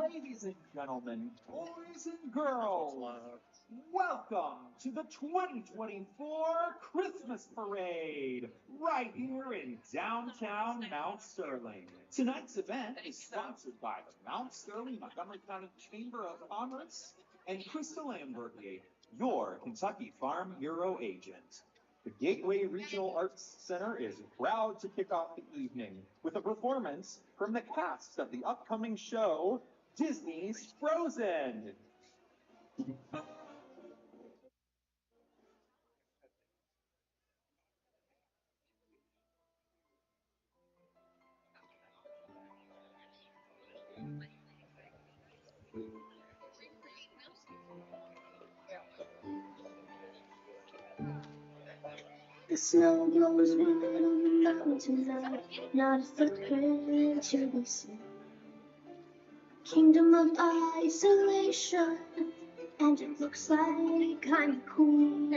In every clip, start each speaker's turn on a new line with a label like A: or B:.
A: Ladies and gentlemen, boys and girls, welcome to the 2024 Christmas Parade, right here in downtown Mount Sterling. Tonight's event is sponsored by the Mount Sterling Montgomery County Chamber of Commerce and Crystal Amburgey, your Kentucky Farm Bureau agent. The Gateway Regional Arts Center is proud to kick off the evening with a performance from the cast of the upcoming show, Disney's Frozen.
B: The snow blows right on the mountain tonight, not a footprint to be seen. Kingdom of isolation, and it looks like I'm cool.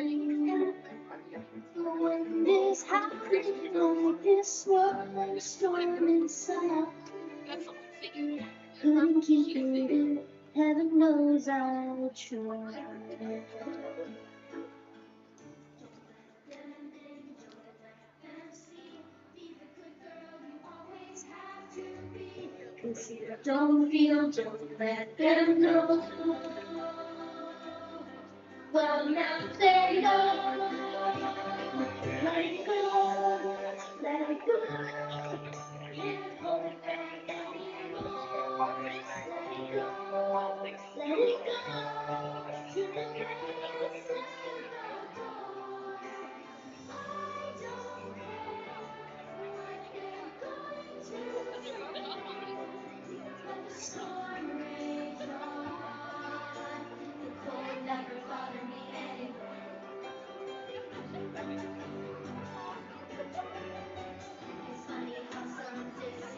B: When this happened, like this was a storm inside. Couldn't keep it in, heaven knows I tried. Don't feel, don't let them know. Well, now they know. Let it go, let it go. Can't hold it back anymore. Let it go, let it go. To the grace and the door. I don't care what they're going to say. Let the storm rage on. The cold never bothered me anyway. It's funny how some days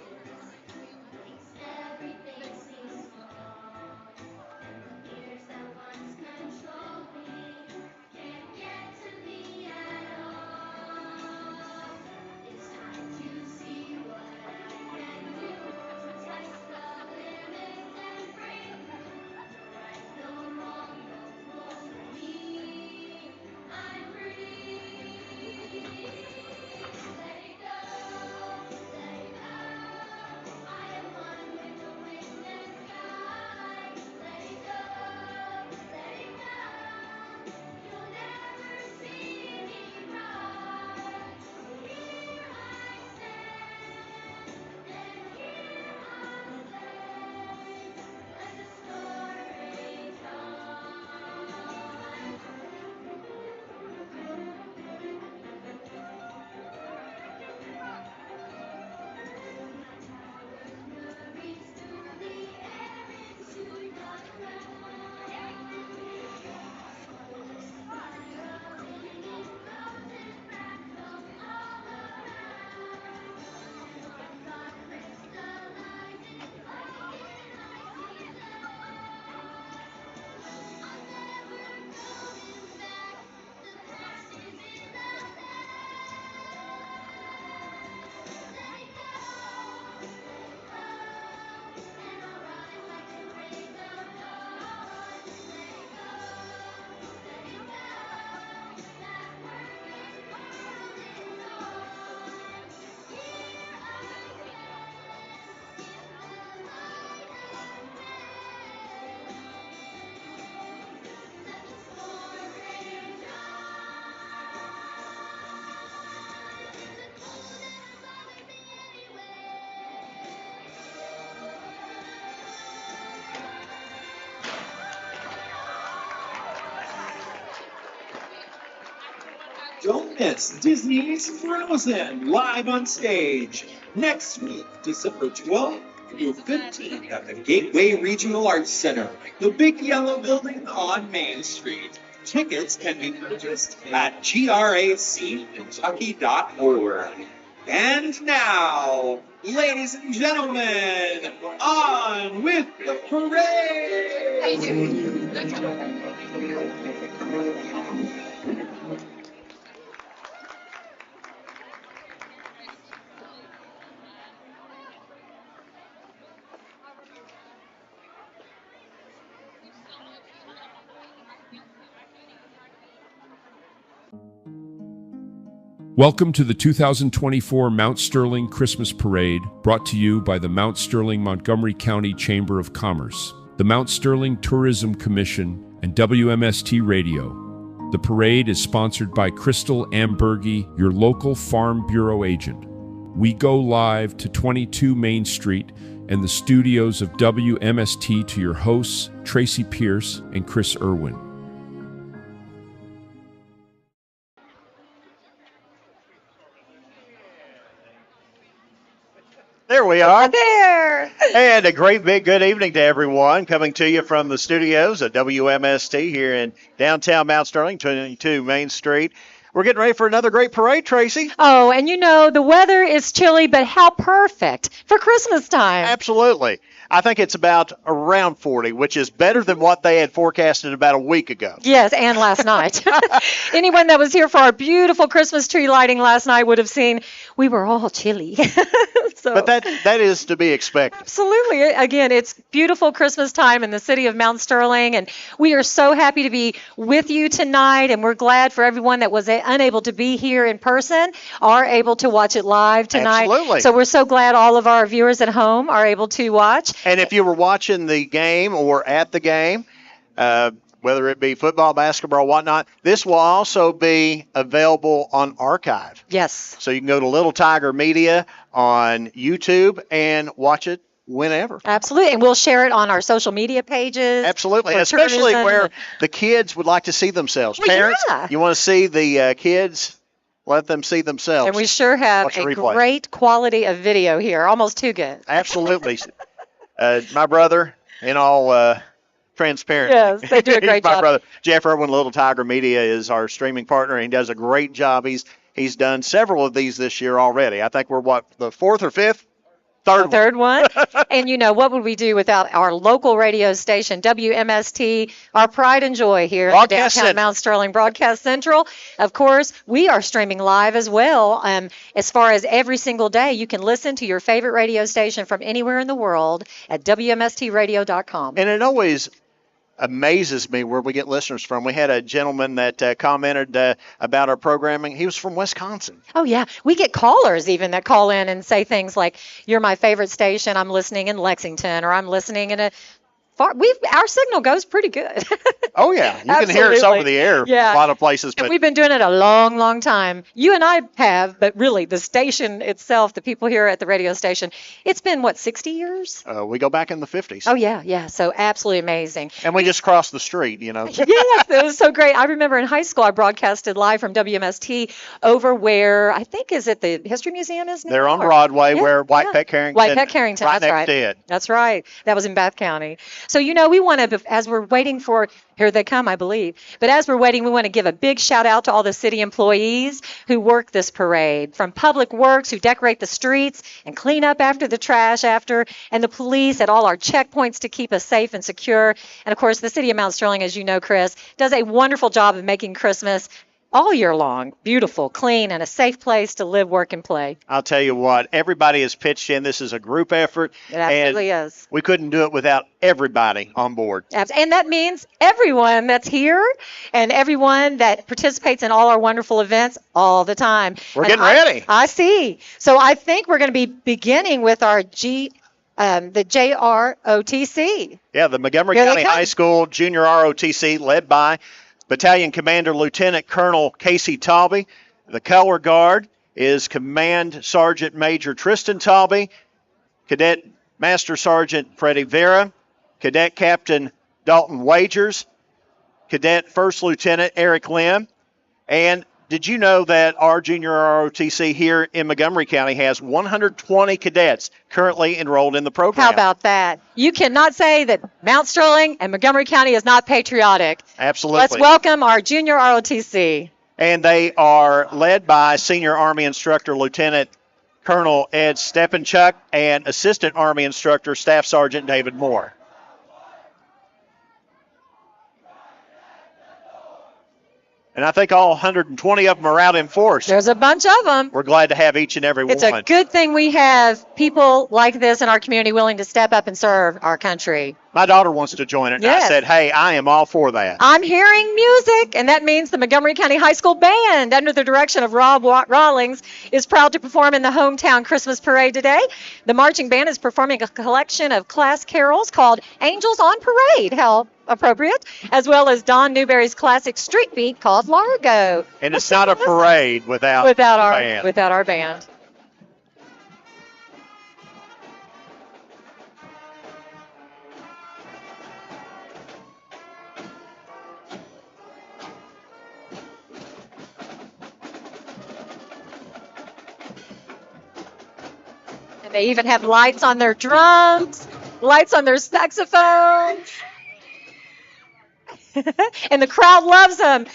A: witness Disney's Frozen live on stage next week, December 12th through 15th at the Gateway Regional Arts Center, the Big Yellow Building on Main Street. Tickets can be purchased at grackentucky.org. And now, ladies and gentlemen, on with the parade!
C: Welcome to the 2024 Mount Sterling Christmas Parade, brought to you by the Mount Sterling Montgomery County Chamber of Commerce, the Mount Sterling Tourism Commission, and WMST Radio. The parade is sponsored by Crystal Amburgey, your local Farm Bureau agent. We go live to 22 Main Street and the studios of WMST to your hosts, Tracy Pierce and Chris Irwin.
D: There we are.
E: There.
D: And a great big good evening to everyone coming to you from the studios at WMST here in downtown Mount Sterling, 22 Main Street. We're getting ready for another great parade, Tracy.
E: Oh, and you know, the weather is chilly, but how perfect for Christmas time.
D: Absolutely. I think it's about around 40, which is better than what they had forecasted about a week ago.
E: Yes, and last night. Anyone that was here for our beautiful Christmas tree lighting last night would have seen we were all chilly.
D: But that is to be expected.
E: Absolutely. Again, it's beautiful Christmas time in the city of Mount Sterling, and we are so happy to be with you tonight, and we're glad for everyone that was unable to be here in person are able to watch it live tonight.
D: Absolutely.
E: So we're so glad all of our viewers at home are able to watch.
D: And if you were watching the game or at the game, whether it be football, basketball, or whatnot, this will also be available on archive.
E: Yes.
D: So you can go to Little Tiger Media on YouTube and watch it whenever.
E: Absolutely. And we'll share it on our social media pages.
D: Absolutely.
E: for
D: Especially
E: tourism.
D: where the kids would like to see themselves.
E: Well,
D: Parents,
E: yeah.
D: you want to see the kids, let them see themselves.
E: And we sure have
D: Watch the
E: a
D: replay.
E: great quality of video here, almost too good.
D: Absolutely. My brother, in all transparency.
E: Yes, they do a great
D: My
E: job.
D: brother, Jeff Irwin, Little Tiger Media, is our streaming partner, and he does a great job. He's done several of these this year already. I think we're, the fourth or fifth?
E: Third one. And you know, what would we do without our local radio station, WMST, our pride and joy here in the downtown Mount Sterling Broadcast Central. Of course, we are streaming live as well. As far as every single day, you can listen to your favorite radio station from anywhere in the world at WMSTradio.com.
D: And it always amazes me where we get listeners from. We had a gentleman that commented about our programming. He was from Wisconsin.
E: Oh, yeah. We get callers even that call in and say things like, you're my favorite station. I'm listening in Lexington, or I'm listening in our signal goes pretty good.
D: Oh, yeah. You can hear us over the air
E: yeah.
D: a lot of places.
E: And we've been doing it a long, long time. You and I have, but really the station itself, the people here at the radio station, it's been, 60 years?
D: We go back in the 50s.
E: Oh, yeah. So absolutely amazing.
D: And we just crossed the street,
E: Yes, it was so great. I remember in high school I broadcasted live from WMST over where, I think, is it the History Museum is now?
D: They're on Broadway where White Pet Carrington.
E: White Pet Carrington,
D: right
E: that's
D: next
E: right.
D: to it.
E: That's right. That was in Bath County. So, you know, we want to, as we're waiting for, here they come, I believe. But as we're waiting, we want to give a big shout out to all the city employees who work this parade, from Public Works, who decorate the streets and clean up after the trash and the police at all our checkpoints to keep us safe and secure. And of course, the city of Mount Sterling, as you know, Chris, does a wonderful job of making Christmas all year long beautiful, clean, and a safe place to live, work, and play.
D: I'll tell you what, everybody has pitched in. This is a group effort.
E: It absolutely is.
D: We couldn't do it without everybody on board.
E: And that means everyone that's here and everyone that participates in all our wonderful events all the time.
D: We're getting ready.
E: I see. So I think we're going to be beginning with our the JROTC.
D: Yeah, the Montgomery County High School Junior ROTC, led by Battalion Commander Lieutenant Colonel Casey Talby. The color guard is Command Sergeant Major Tristan Talby, Cadet Master Sergeant Freddie Vera, Cadet Captain Dalton Wagers, Cadet First Lieutenant Eric Lim, and did you know that our junior ROTC here in Montgomery County has 120 cadets currently enrolled in the program?
E: How about that? You cannot say that Mount Sterling and Montgomery County is not patriotic.
D: Absolutely.
E: Let's welcome our junior ROTC.
D: And they are led by Senior Army Instructor Lieutenant Colonel Ed Stepanchuk and Assistant Army Instructor Staff Sergeant David Moore. And I think all 120 of them are out in force.
E: There's a bunch of them.
D: We're glad to have each and every
E: It's
D: one.
E: a good thing we have people like this in our community willing to step up and serve our country.
D: My daughter wants to join it, and
E: Yes.
D: I said, hey, I am all for that.
E: I'm hearing music, and that means the Montgomery County High School Band, under the direction of Rob Rawlings, is proud to perform in the hometown Christmas parade today. The marching band is performing a collection of class carols called Angels on Parade. How appropriate, as well as Don Newberry's classic street beat called Largo.
D: And it's not a parade without
E: our
D: band.
E: without our band. And they even have lights on their drums, lights on their saxophones. And the crowd loves them.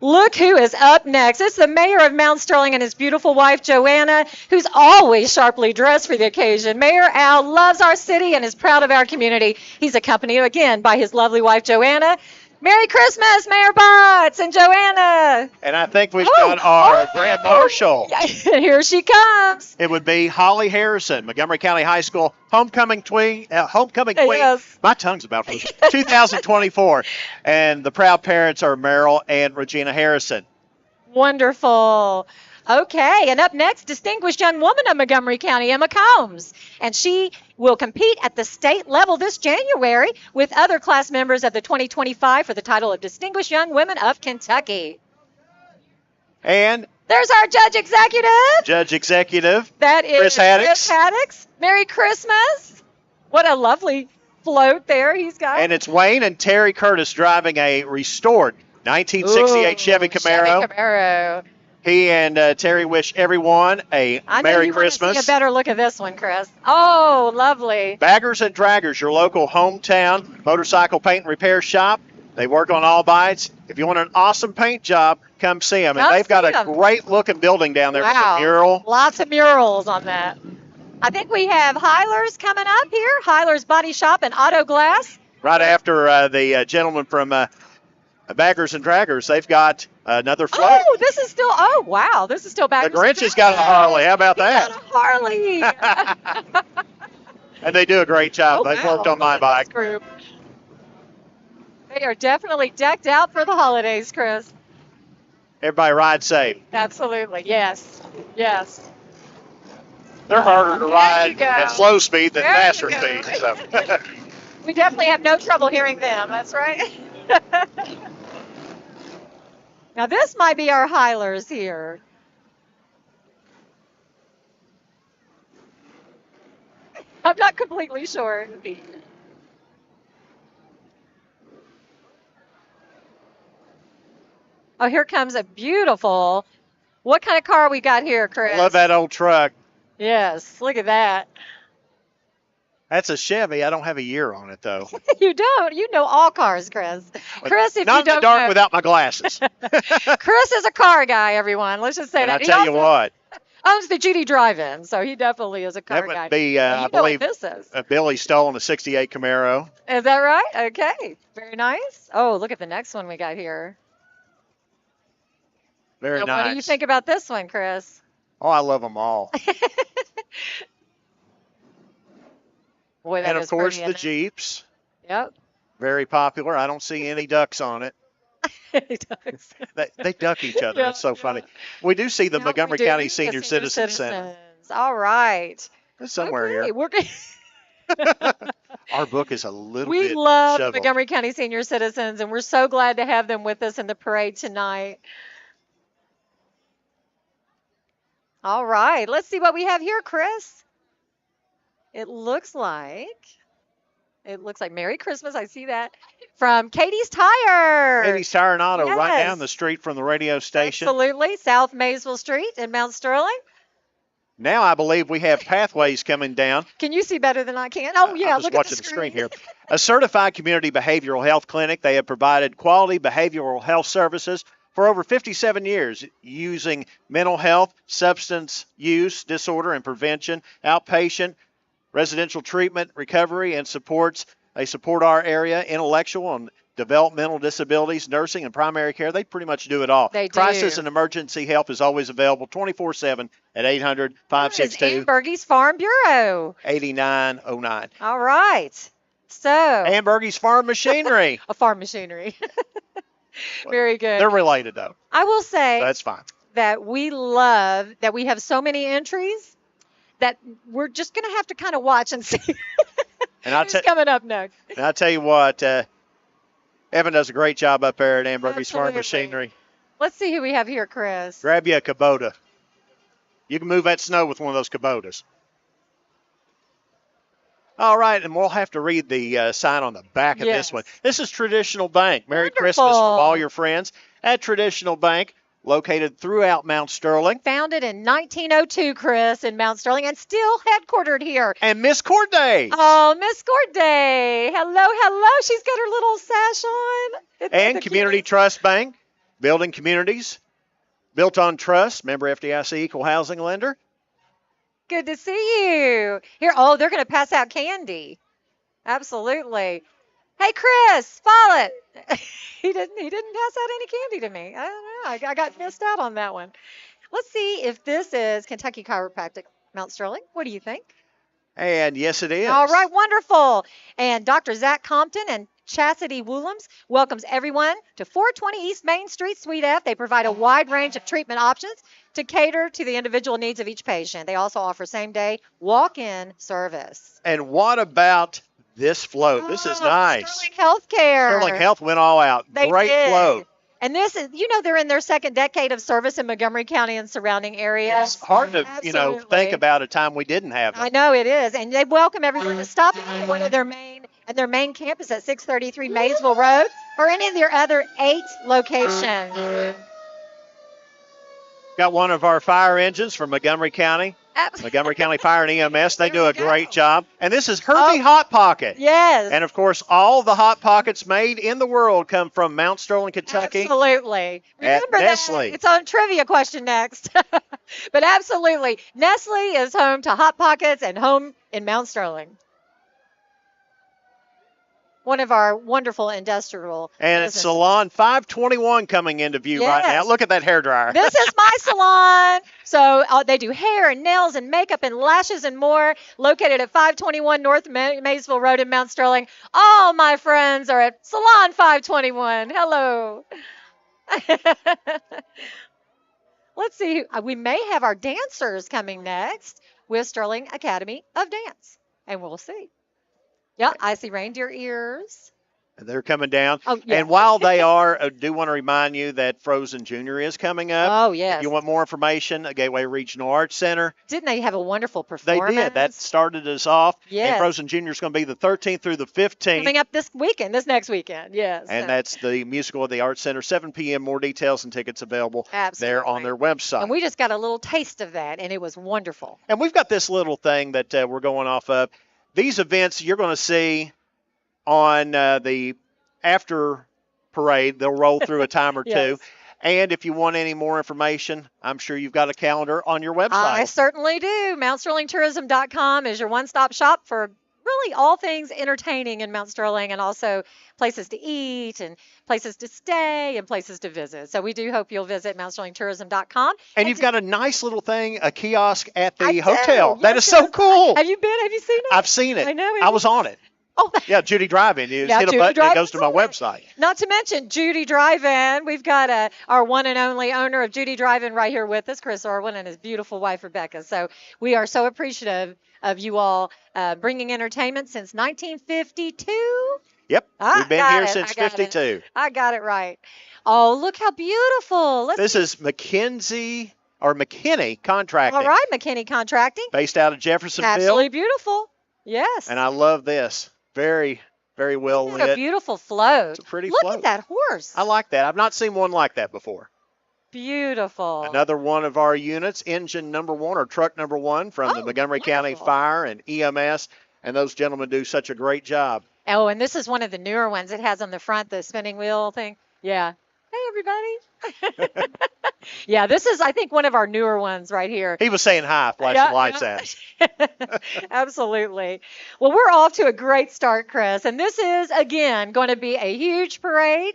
E: Look who is up next. It's the mayor of Mount Sterling and his beautiful wife, Joanna, who's always sharply dressed for the occasion. Mayor Al loves our city and is proud of our community. He's accompanied again by his lovely wife, Joanna. Merry Christmas, Mayor Botts and Joanna.
D: And I think we've got our Grand Marshal.
E: Here she comes.
D: It would be Holly Harrison, Montgomery County High School homecoming queen.
E: Yes.
D: My tongue's about to 2024. And the proud parents are Merrill and Regina Harrison.
E: Wonderful. Okay, and up next, distinguished young woman of Montgomery County, Emma Combs. And she will compete at the state level this January with other class members of the 2025 for the title of Distinguished Young Women of Kentucky.
D: And
E: there's our judge executive. That is
D: Chris Haddix.
E: Chris Haddix. Merry Christmas. What a lovely float there he's got.
D: And it's Wayne and Terry Curtis driving a restored 1968 Chevy Camaro.
E: Chevy Camaro.
D: He and Terry wish everyone a Merry Christmas.
E: See a better look at this one, Chris. Oh, lovely.
D: Baggers and Draggers, your local hometown motorcycle paint and repair shop. They work on all bites. If you want an awesome paint job, come see them. And they've got a great looking building down there with a mural.
E: Lots of murals on that. I think we have Hyler's coming up here. Hyler's Body Shop and Auto Glass.
D: Right after the gentleman from Baggers and Draggers, they've got another float.
E: Oh, this is still Baggers.
D: The Grinch has got a Harley. How about that?
E: Got a Harley.
D: And they do a great job. They've worked on my bike.
E: Group. They are definitely decked out for the holidays, Chris.
D: Everybody ride safe.
E: Absolutely. Yes. Yes.
D: They're harder to ride at slow speed than
E: There
D: faster
E: you go.
D: speed. So.
E: We definitely have no trouble hearing them. That's right. Now, this might be our Hylers here. I'm not completely sure. Oh, here comes a beautiful. What kind of car we got here, Chris?
D: I love that old truck.
E: Yes, look at that.
D: That's a Chevy. I don't have a year on it, though.
E: You don't. You know all cars, Chris. Chris, if
D: Not
E: you
D: in the
E: don't
D: dark
E: know,
D: without my glasses.
E: Chris is a car guy, everyone. Let's just say
D: And
E: that.
D: I tell you what,
E: Owns the GD Drive-In, so he definitely is a car
D: that would
E: guy.
D: be, I
E: you know
D: believe,
E: what this is.
D: Billy stolen a 68 Camaro.
E: Is that right? Okay. Very nice. Oh, look at the next one we got here.
D: Very
E: Now,
D: nice.
E: What do you think about this one, Chris?
D: Oh, I love them all.
E: Boy, that
D: And, of
E: is
D: course,
E: pretty,
D: the
E: isn't it?
D: Jeeps.
E: Yep.
D: Very popular. I don't see any ducks on it.
E: It does.
D: They duck each other.
E: Yeah,
D: It's so
E: yeah.
D: funny. We do see the
E: Yep,
D: Montgomery
E: we do.
D: County
E: The
D: Senior Citizen Center.
E: All right.
D: It's somewhere
E: Okay,
D: here.
E: We're good.
D: Our book is a little
E: We
D: bit
E: love the
D: shoveled.
E: Montgomery County Senior Citizens, and we're so glad to have them with us in the parade tonight. All right, let's see what we have here, Chris. It looks like It looks like Merry Christmas. I see that. From Katie's Tire.
D: Katie's Tire and Auto, right
E: Yes.
D: down the street from the radio station.
E: Absolutely. South Maysville Street in Mount Sterling.
D: Now I believe we have Pathways coming down.
E: Can you see better than I can? Oh, yeah.
D: I'm just
E: Look
D: watching
E: at the
D: screen here. A certified community behavioral health clinic. They have provided quality behavioral health services for over 57 years using mental health, substance use disorder and prevention, outpatient, residential treatment, recovery, and supports. They support our area, intellectual and developmental disabilities, nursing, and primary care. They pretty much do it all.
E: They do.
D: Crisis and emergency help is always available 24/7 at 800-562-8909.
E: Amburgey's Farm Bureau. All right. So.
D: Amburgey's Farm Machinery.
E: A farm machinery. Very good.
D: They're related, though.
E: I will say
D: So that's fine.
E: that we love that we have so many entries that we're just going to have to kind of watch and see
D: And I'll
E: who's coming up next.
D: And I'll tell you what, Evan does a great job up there at Amburgey's Farm
E: Absolutely.
D: Machinery.
E: Let's see who we have here, Chris.
D: Grab you a Kubota. You can move that snow with one of those Kubotas. All right, and we'll have to read the sign on the back of
E: Yes.
D: this one. This is Traditional Bank. Merry
E: Wonderful.
D: Christmas from all your friends at Traditional Bank, located throughout Mount Sterling.
E: Founded in 1902, Chris, in Mount Sterling, and still headquartered here.
D: And Miss Corday.
E: Oh, Miss Corday. Hello, hello. She's got her little sash on. Isn't that
D: And
E: the
D: Community
E: cutest?
D: Trust Bank, building communities, built on trust, member FDIC equal housing lender.
E: Good to see you. Here, oh, they're going to pass out candy. Absolutely. Hey, Chris, Follett. he didn't pass out any candy to me. I don't know. I got missed out on that one. Let's see if this is Kentucky Chiropractic Mount Sterling. What do you think?
D: And yes, it is.
E: All right, wonderful. And Dr. Zach Compton and Chastity Woolams welcomes everyone to 420 East Main Street, Suite F. They provide a wide range of treatment options to cater to the individual needs of each patient. They also offer same-day walk-in service.
D: And what about this float? This is nice.
E: Sterling Healthcare.
D: Sterling Health went all out.
E: They
D: Great
E: did.
D: float.
E: And this is, they're in their second decade of service in Montgomery County and surrounding areas.
D: It's hard to,
E: Absolutely.
D: think about a time we didn't have
E: I
D: it.
E: know it is, and they welcome everyone to stop at one of their main campus at 633 Maysville Road or any of their other 8 locations.
D: Got one of our fire engines from Montgomery County. Montgomery County Fire and EMS. They do a great job. And this is Herbie Hot Pocket.
E: Yes.
D: And, of course, all the Hot Pockets made in the world come from Mount Sterling, Kentucky.
E: Absolutely.
D: At
E: Remember that.
D: Nestle.
E: It's on trivia question next. But absolutely, Nestle is home to Hot Pockets and home in Mount Sterling. One of our wonderful industrial
D: And it's
E: businesses.
D: Salon 521 coming into view right now.
E: Yes.
D: Look at that hairdryer.
E: This is my salon. So they do hair and nails and makeup and lashes and more. Located at 521 North Maysville Road in Mount Sterling. All my friends are at Salon 521. Hello. Let's see. We may have our dancers coming next with Sterling Academy of Dance. And we'll see. Yeah, I see reindeer ears.
D: They're coming down.
E: Oh, yeah.
D: And while they are, I do want to remind you that Frozen Junior is coming up.
E: Oh, yes.
D: If you want more information, Gateway Regional Arts Center.
E: Didn't they have a wonderful
D: They
E: performance?
D: did. That started us off.
E: Yes.
D: And Frozen Junior is going to be the 13th through the 15th.
E: Coming up this next weekend, yes.
D: And that's the musical at the Arts Center, 7 p.m. More details and tickets available there on their website.
E: And we just got a little taste of that, and it was wonderful.
D: And we've got this little thing that we're going off of. These events you're going to see on the after parade. They'll roll through a time or
E: Yes.
D: two. And if you want any more information, I'm sure you've got a calendar on your website.
E: I certainly do. MountSterlingTourism.com is your one-stop shop for really all things entertaining in Mount Sterling, and also places to eat and places to stay and places to visit. So we do hope you'll visit MountSterlingTourism.com.
D: And you've got a nice little thing, a kiosk at the
E: I do.
D: hotel.
E: Yes,
D: That is
E: yes.
D: so cool.
E: Have you been? Have you seen it?
D: I've seen it.
E: I know.
D: I was on it.
E: Oh,
D: Yeah, Judy Drive-In. You
E: Yeah,
D: hit a
E: Judy
D: button, it
E: Drive-In
D: goes to my
E: is on it.
D: website.
E: Not to mention Judy Drive-In. We've got our one and only owner of Judy Drive-In right here with us, Chris Irwin, and his beautiful wife, Rebecca. So we are so appreciative of you all bringing entertainment since 1952.
D: Yep,
E: I
D: we've been
E: got
D: here
E: it,
D: since
E: I got it.
D: 52.
E: I got it right. Oh, look how beautiful.
D: This is McKinney Contracting,
E: All right, McKinney Contracting.
D: based out of Jeffersonville.
E: Absolutely beautiful. Yes.
D: And I love this. Very, very well
E: What a
D: lit.
E: beautiful float.
D: It's a pretty
E: Look
D: float.
E: at that horse.
D: I like that. I've not seen one like that before.
E: Beautiful.
D: Another one of our units, engine number 1 or truck number 1 from the Montgomery County
E: wonderful.
D: Fire and EMS, and those gentlemen do such a great job.
E: Oh, and this is one of the newer ones. It has on the front the spinning wheel thing. Yeah. Hey, everybody. Yeah, this is, I think, one of our newer ones right here.
D: He was saying hi, flashing lights at us.
E: Absolutely. Well, we're off to a great start, Chris. And this is, again, going to be a huge parade.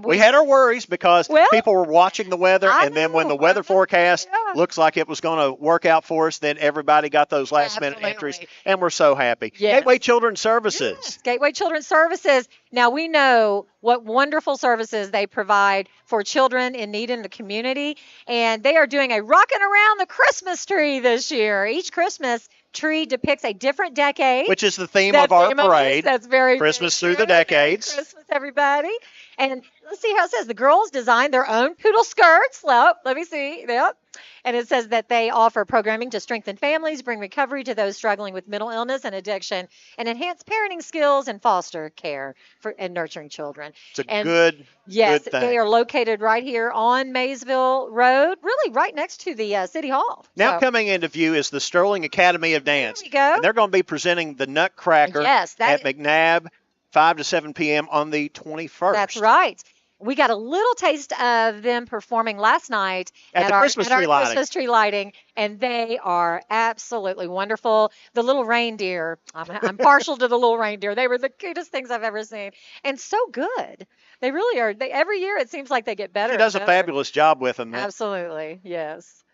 D: We had our worries because
E: Well,
D: people were watching the weather,
E: I
D: and then when the
E: know.
D: weather forecast
E: Yeah.
D: looks like it was going to work out for us, then everybody got those last-minute entries,
E: Absolutely.
D: and we're so happy.
E: Yes.
D: Gateway Children's Services.
E: Yes, Gateway Children's Services. Now, we know what wonderful services they provide for children in need in the community, and they are doing a Rockin' Around the Christmas Tree this year. Each Christmas tree depicts a different decade.
D: Which is the theme
E: That's
D: of our
E: theme of this.
D: parade.
E: That's very
D: Christmas through the
E: good. Merry
D: decades.
E: Christmas, everybody. And let's see how it says. The girls designed their own poodle skirts. Well, let me see. Yep. And it says that they offer programming to strengthen families, bring recovery to those struggling with mental illness and addiction, and enhance parenting skills and foster care and nurturing children.
D: It's a
E: And
D: good
E: yes,
D: thing.
E: they are located right here on Maysville Road, really right next to the City Hall.
D: Now
E: So,
D: coming into view is the Sterling Academy of Dance.
E: There we go.
D: And they're going to be presenting the Nutcracker
E: Yes,
D: at McNabb, 5 to 7 p.m. on the 21st.
E: That's right. We got a little taste of them performing last night
D: At the
E: our,
D: Christmas
E: at our
D: tree lighting.
E: Christmas tree lighting, and they are absolutely wonderful. The little reindeer, I'm partial to the little reindeer. They were the cutest things I've ever seen, and so good. They really are. Every year it seems like they get better.
D: She does a
E: and better.
D: fabulous job with them.
E: Absolutely, yes.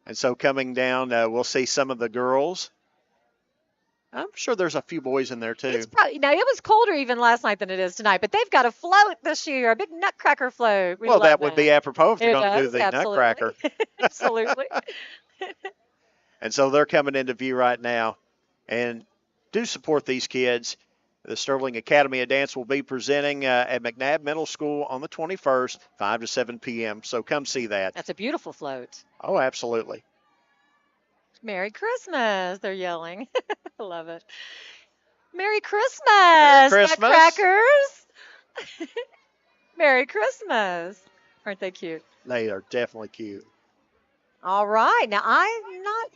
D: And so coming down, we'll see some of the girls. I'm sure there's a few boys in there too.
E: It's probably, now, it was colder even last night than it is tonight, but they've got a float this year, a big Nutcracker float. We
D: Well,
E: love
D: that would be apropos if
E: It
D: they're going to do
E: does,
D: the
E: absolutely.
D: Nutcracker.
E: Absolutely.
D: And so they're coming into view right now. And do support these kids. The Sterling Academy of Dance will be presenting at McNabb Middle School on the 21st, 5 to 7 p.m. So come see that.
E: That's a beautiful float.
D: Oh, absolutely.
E: Merry Christmas, they're yelling. I love it. Merry Christmas,
D: Christmas.
E: Nutcrackers. Merry Christmas. Aren't they cute?
D: They are definitely cute.
E: All right. Now,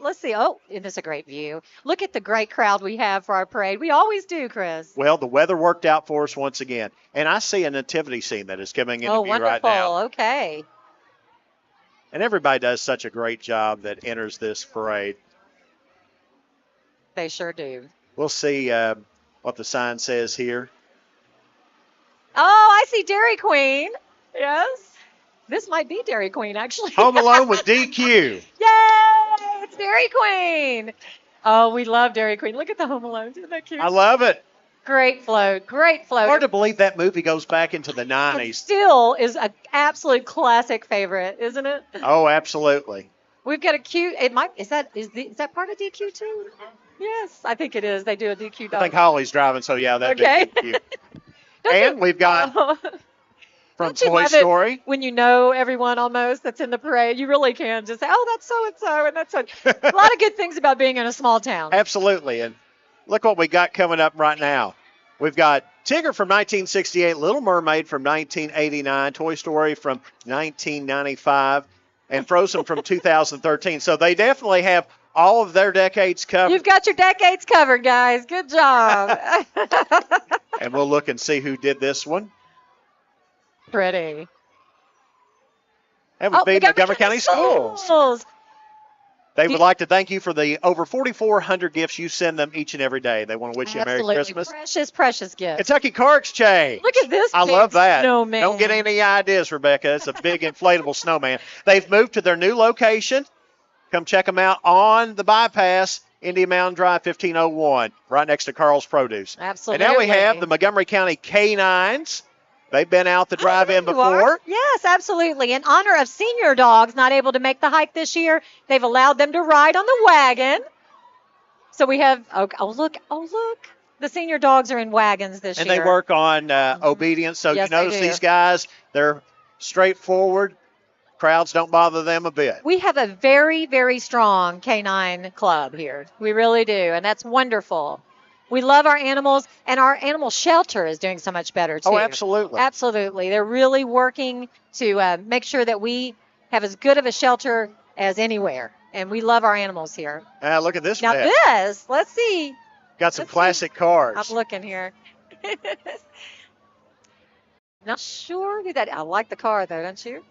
E: let's see. Oh, isn't this a great view? Look at the great crowd we have for our parade. We always do, Chris.
D: Well, the weather worked out for us once again. And I see a nativity scene that is coming into
E: Oh,
D: view
E: wonderful.
D: right now.
E: Okay.
D: And everybody does such a great job that enters this parade.
E: They sure do.
D: We'll see what the sign says here.
E: Oh, I see Dairy Queen. Yes. This might be Dairy Queen, actually.
D: Home Alone with DQ.
E: Yay! It's Dairy Queen. Oh, we love Dairy Queen. Look at the Home Alone. Isn't that cute?
D: I love it.
E: Great float. Great float.
D: Hard to believe that movie goes back into the
E: It
D: 90s.
E: still is an absolute classic favorite, isn't it?
D: Oh, absolutely.
E: We've got a cute. It might. Is that part of DQ too? Yes, I think it is. They do a DQ
D: I
E: dog.
D: think Holly's driving, so yeah, that'd
E: Okay.
D: be cute. And we've got from
E: Don't you
D: Toy
E: love it
D: Story.
E: when you know everyone almost that's in the parade, you really can just say, "Oh, that's so and so," and that's so. A lot of good things about being in a small town.
D: Absolutely. And look what we got coming up right now. We've got Tigger from 1968, Little Mermaid from 1989, Toy Story from 1995, and Frozen from 2013. So they definitely have all of their decades covered.
E: You've got your decades covered, guys. Good job.
D: And we'll look and see who did this one.
E: Pretty.
D: That would be Montgomery County
E: Schools.
D: They would like to thank you for the over 4,400 gifts you send them each and every day. They want to wish you a Merry
E: Absolutely.
D: Christmas.
E: Precious, precious gift.
D: Kentucky Car Exchange.
E: Look at this
D: I
E: big
D: love that.
E: snowman.
D: Don't get any ideas, Rebecca. It's a big inflatable snowman. They've moved to their new location. Come check them out on the bypass, Indian Mountain Drive 1501, right next to Carl's Produce.
E: Absolutely.
D: And now we have the Montgomery County K9s. They've been out the drive-in
E: There you are.
D: before.
E: Yes, absolutely. In honor of senior dogs not able to make the hike this year, they've allowed them to ride on the wagon. So we have, oh, look. The senior dogs are in wagons this
D: And
E: year.
D: they work on obedience. So
E: Yes,
D: you notice
E: they do.
D: these guys, they're straightforward. Crowds don't bother them a bit.
E: We have a very, very strong K9 club here. We really do, and that's wonderful. We love our animals, and our animal shelter is doing so much better, too.
D: Oh, absolutely.
E: Absolutely. They're really working to make sure that we have as good of a shelter as anywhere. And we love our animals here.
D: Look at this
E: Now
D: vet.
E: this, let's see.
D: Got some
E: let's see.
D: classic cars.
E: I'm looking here. Not sure who that. I like the car though, don't you?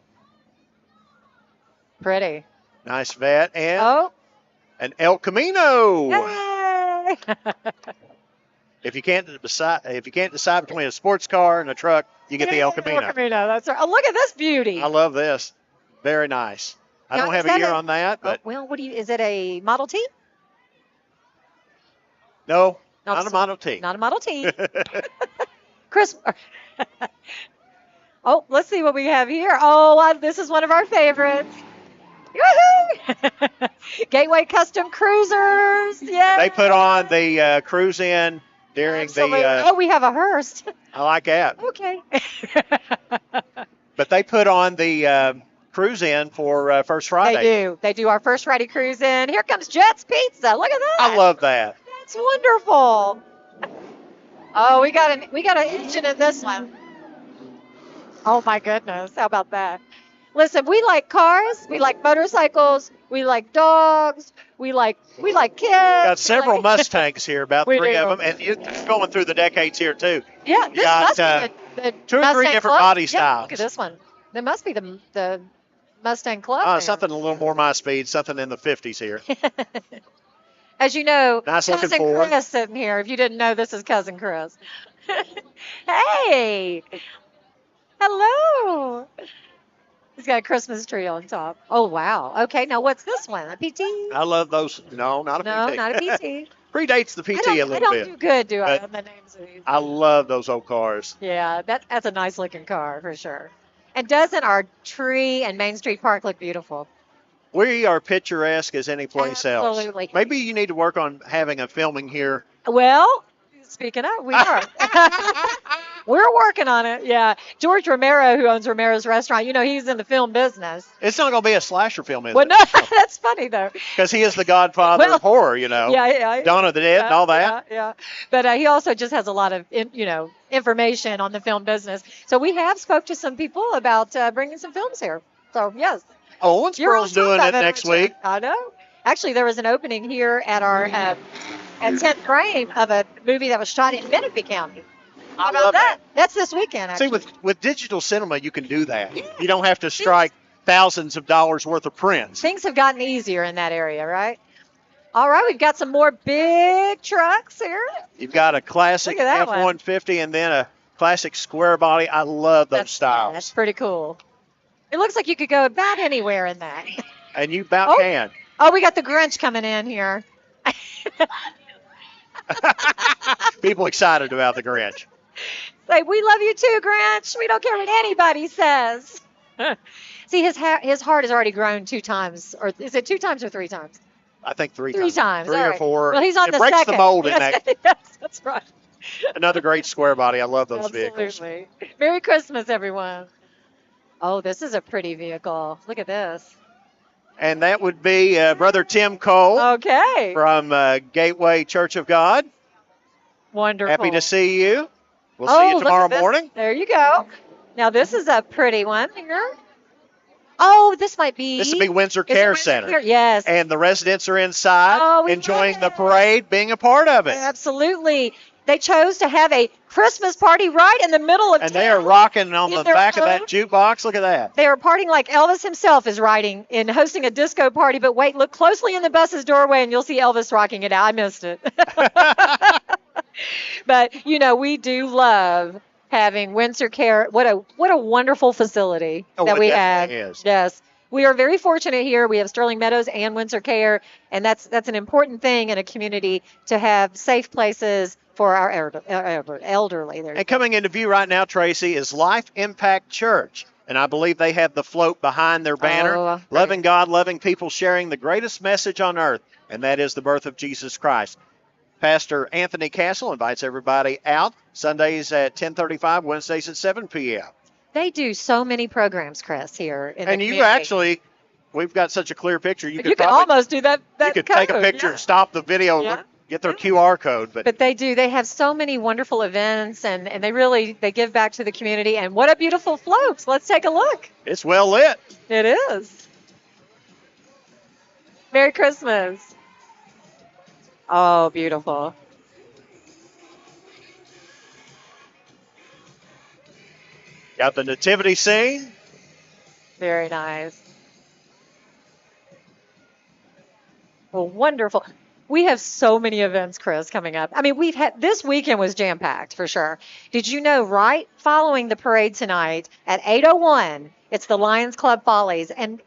E: Pretty.
D: Nice vet. And
E: Oh,
D: an El Camino.
E: yay!
D: If you can't decide between a sports car and a truck, you get the El Camino.
E: El Camino, that's right. Oh, look at this beauty.
D: I love this. Very nice. I
E: Now,
D: don't
E: is
D: have a
E: that
D: year on that,
E: Oh,
D: but
E: well, is it a Model T?
D: no,
E: No,
D: not a
E: it's
D: Model T.
E: Not a Model T. Chris. Oh, let's see what we have here. Oh, this is one of our favorites. Woohoo! Gateway Custom Cruisers. Yeah.
D: They put on the cruise in during
E: Absolutely.
D: the.
E: Oh, we have a Hearst.
D: I like that.
E: Okay.
D: But they put on the cruise in for First Friday.
E: They do. They do our First Friday cruise in. Here comes Jet's Pizza. Look at that.
D: I love that.
E: That's wonderful. Oh, we got an engine in this one. Oh my goodness. How about that? Listen, we like cars, we like motorcycles, we like dogs, we like kids.
D: Got several Mustangs here, about
E: We
D: 3
E: do.
D: of them, and you're going through the decades here too.
E: Yeah, this
D: got,
E: must be the
D: 2 or 3
E: Mustang
D: different
E: Club.
D: body
E: Yeah,
D: styles.
E: look at this one. That must be the Mustang Club. there.
D: Something a little more my speed, something in the 50s here.
E: As you know,
D: Nice looking
E: cousin
D: Ford.
E: Chris sitting here. If you didn't know, this is cousin Chris. Hey, hello. He's got a Christmas tree on top. Oh wow. Okay, now what's this one? A PT?
D: I love those. No, not a
E: No,
D: PT.
E: not a PT.
D: Predates the PT a
E: I
D: little
E: don't
D: bit.
E: do good, do I,
D: But
E: on the names of these?
D: I love those old cars.
E: Yeah, that's a nice looking car for sure. And doesn't our tree and Main Street Park look beautiful?
D: We are picturesque as any place else.
E: Absolutely.
D: Maybe you need to work on having a filming here.
E: Well, speaking of, we are. We're working on it. Yeah. George Romero, who owns Romero's Restaurant, he's in the film business.
D: It's not going to be a slasher film, is
E: Well,
D: it?
E: no, that's funny though.
D: Because he is the godfather
E: Well,
D: of horror, you know.
E: Yeah.
D: Dawn of the Dead and all that.
E: Yeah. But he also just has a lot of, information on the film business. So we have spoke to some people about bringing some films here. So yes.
D: Oh,
E: You're
D: Owensboro's
E: on
D: doing
E: top
D: it
E: of
D: next
E: aren't you?
D: week.
E: I know. Actually, there was an opening here at our at 10th frame of a movie that was shot in Menifee County. How about
D: love
E: that? That's this weekend,
D: See,
E: actually.
D: with digital cinema, you can do that. You don't have to strike thousands of dollars worth of prints.
E: Things have gotten easier in that area, right? All right, we've got some more big trucks here.
D: You've got a classic
E: Look at that one.
D: F-150 and then a classic square body. I love those
E: That's
D: styles.
E: pretty cool. It looks like you could go about anywhere in that.
D: And you about
E: Oh.
D: can.
E: Oh, we got the Grinch coming in here.
D: People excited about the Grinch.
E: Say, we love you too, Grinch. We don't care what anybody says. See, his heart has already grown 2 times. Or is it 2 times or 3 times?
D: I think 3
E: 3 times.
D: 3
E: all
D: or
E: right.
D: 4.
E: Well, he's on
D: it
E: the
D: breaks
E: second.
D: the mold in
E: Yes,
D: that.
E: yes, that's right.
D: Another great square body. I love those vehicles.
E: Absolutely. Merry Christmas, everyone. Oh, this is a pretty vehicle. Look at this.
D: And that would be Brother Tim Cole
E: Okay.
D: from Gateway Church of God.
E: Wonderful.
D: Happy to see you. We'll see
E: Oh,
D: you
E: look
D: tomorrow
E: at this.
D: morning.
E: There you go. Now, this is a pretty one here. Oh, this might be.
D: This would be Windsor
E: Is it
D: Care
E: Windsor
D: Center.
E: Care? Yes.
D: And the residents are inside
E: Oh, we
D: enjoying
E: love
D: the
E: it.
D: parade, being a part of it.
E: Absolutely. They chose to have a Christmas party right in the middle of
D: And
E: town.
D: they are rocking on
E: In
D: the
E: their
D: back of that
E: own-
D: jukebox. Look at that.
E: They are partying like Elvis himself is riding and hosting a disco party. But wait, look closely in the bus's doorway and you'll see Elvis rocking it out. I missed it. But, we do love having Windsor Care. What a wonderful facility
D: Oh,
E: that
D: it
E: we have.
D: definitely is.
E: Yes. We are very fortunate here. We have Sterling Meadows and Windsor Care, and that's an important thing in a community to have safe places for our elderly.
D: And coming into view right now, Tracy, is Life Impact Church. And I believe they have the float behind their banner.
E: Oh,
D: loving God, loving people, sharing the greatest message on earth, and that is the birth of Jesus Christ. Pastor Anthony Castle invites everybody out Sundays at 10:35, Wednesdays at 7 p.m.
E: They do so many programs, Chris, here in the
D: And you
E: community.
D: actually, we've got such a clear picture. You
E: You
D: could
E: can
D: probably,
E: almost do that
D: you could take a
E: code,
D: picture
E: yeah.
D: and stop the video.
E: Yeah.
D: get their QR code.
E: But they do. They have so many wonderful events, and they give back to the community. And what a beautiful float. Let's take a look.
D: It's well lit.
E: It is. Merry Christmas. Oh, beautiful.
D: Got the nativity scene.
E: Very nice. Well, wonderful. We have so many events, Chris, coming up. I mean, this weekend was jam-packed for sure. Did you know right following the parade tonight at 8:01, it's the Lions Club Follies and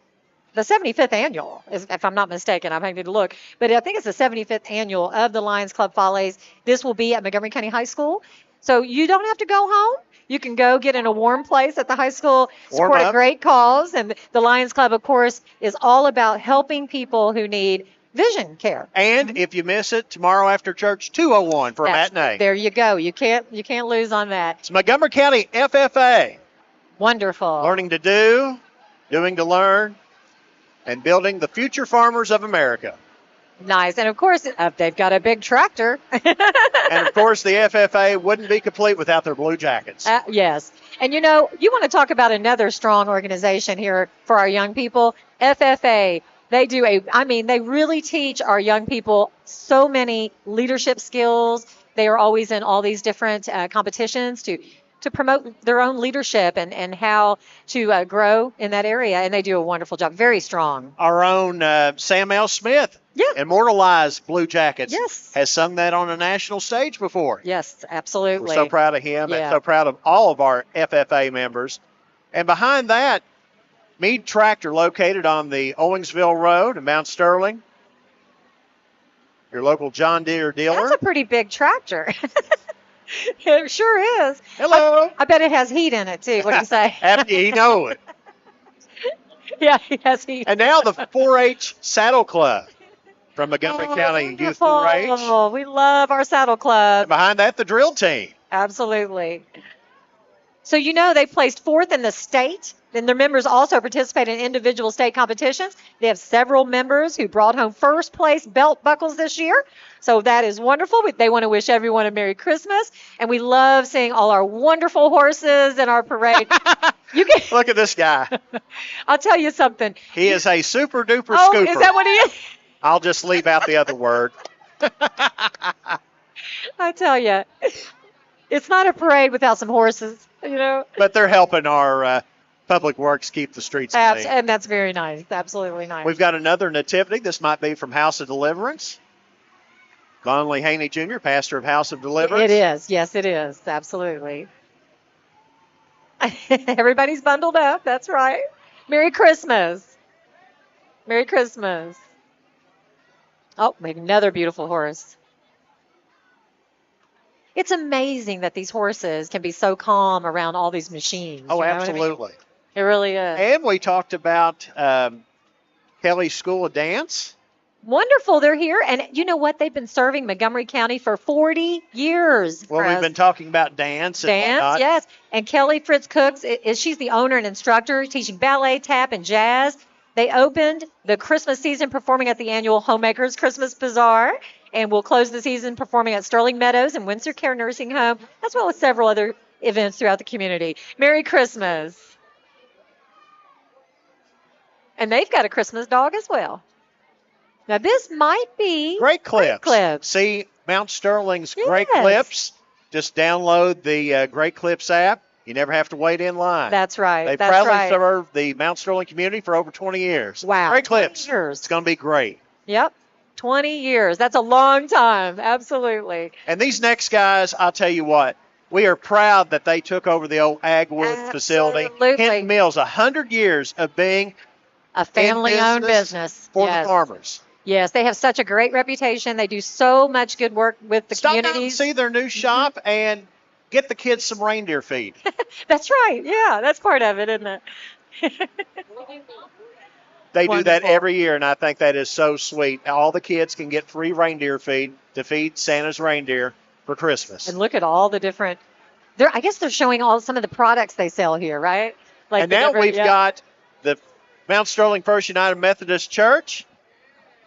E: the 75th annual, if I'm not mistaken. I might need to look, but I think it's the 75th annual of the Lions Club Follies. This will be at Montgomery County High School. So you don't have to go home. You can go get in a warm place at the high school, support a great cause. And the Lions Club, of course, is all about helping people who need vision care.
D: And if you miss it, tomorrow after church, 2:01 for a matinee.
E: There you go. You can't lose on that.
D: It's Montgomery County FFA.
E: Wonderful.
D: Learning to do, doing to learn, and building the future farmers of America.
E: Nice. And, of course, they've got a big tractor.
D: And, of course, the FFA wouldn't be complete without their blue jackets.
E: Yes. And, you want to talk about another strong organization here for our young people, FFA. They they really teach our young people so many leadership skills. They are always in all these different competitions to promote their own leadership and how to grow in that area. And they do a wonderful job. Very strong.
D: Our own Sam L. Smith, immortalized Blue Jackets, has sung that on a national stage before.
E: Yes, absolutely.
D: We're so proud of him and so proud of all of our FFA members. And behind that, Meade Tractor, located on the Owingsville Road in Mount Sterling. Your local John Deere dealer.
E: That's a pretty big tractor. It sure is.
D: Hello.
E: I bet it has heat in it, too. What do you say?
D: After you know it.
E: Yeah, it has heat.
D: And now the 4-H Saddle Club from Montgomery County Youth 4-H.
E: Oh, we love our Saddle Club.
D: And behind that, the drill team.
E: Absolutely. So, they placed 4th in the state. Then their members also participate in individual state competitions. They have several members who brought home first place belt buckles this year. So that is wonderful. They want to wish everyone a Merry Christmas. And we love seeing all our wonderful horses in our parade.
D: Look at this guy.
E: I'll tell you something.
D: He is a super duper
E: scooper.
D: scooper.
E: Is that what he is?
D: I'll just leave out the other word.
E: I tell you, it's not a parade without some horses,
D: But they're helping our Public Works keep the streets clean.
E: And that's very nice. Absolutely nice.
D: We've got another nativity. This might be from House of Deliverance. Lonley Haney Jr., pastor of House of Deliverance.
E: It is. Yes, it is. Absolutely. Everybody's bundled up. That's right. Merry Christmas. Merry Christmas. Oh, maybe another beautiful horse. It's amazing that these horses can be so calm around all these machines.
D: Oh, absolutely.
E: I mean? It really is.
D: And we talked about Kelly's School of Dance.
E: Wonderful. They're here. And you know what? They've been serving Montgomery County for 40 years.
D: Well, we've been talking about dance.
E: Dance, yes. And Kelly Fritz Cooks, she's the owner and instructor teaching ballet, tap, and jazz. They opened the Christmas season performing at the annual Homemakers Christmas Bazaar, and will close the season performing at Sterling Meadows and Windsor Care Nursing Home, as well as several other events throughout the community. Merry Christmas. And they've got a Christmas dog as well. Now, this might be
D: Great Clips. See Mount Sterling's Great Clips. Just download the Great Clips app. You never have to wait in line.
E: That's right.
D: They proudly served the Mount Sterling community for over 20 years.
E: Wow.
D: Great Clips.
E: Years.
D: It's going to be great.
E: Yep. 20 years. That's a long time. Absolutely.
D: And these next guys, I'll tell you what, we are proud that they took over the old Agwood facility. Hinton Mills, 100 years of being
E: a family-owned business
D: for the farmers.
E: Yes, they have such a great reputation. They do so much good work with the communities.
D: Stop out and see their new shop and get the kids some reindeer feed.
E: That's right. Yeah, that's part of it, isn't it?
D: They do that every year, and I think that is so sweet. All the kids can get free reindeer feed to feed Santa's reindeer for Christmas.
E: And look at all the different I guess they're showing some of the products they sell here, right?
D: And now we've got the Mount Sterling First United Methodist Church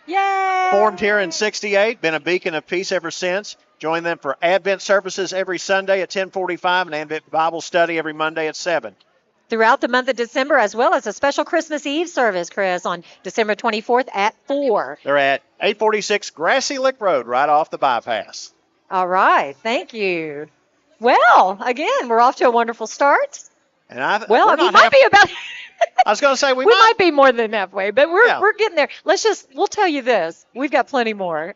E: Yay!
D: Formed here in 68, been a beacon of peace ever since. Join them for Advent services every Sunday at 10:45 and Advent Bible study every Monday at 7.
E: Throughout the month of December, as well as a special Christmas Eve service, Chris, on December 24th at 4.
D: They're at 846 Grassy Lick Road, right off the bypass.
E: All right. Thank you. Well, again, we're off to a wonderful start.
D: And
E: Well,
D: we're
E: we
D: not
E: might be about.
D: I was going to say we
E: might be more than halfway, but
D: Yeah.
E: we're getting there. We'll tell you this. We've got plenty more.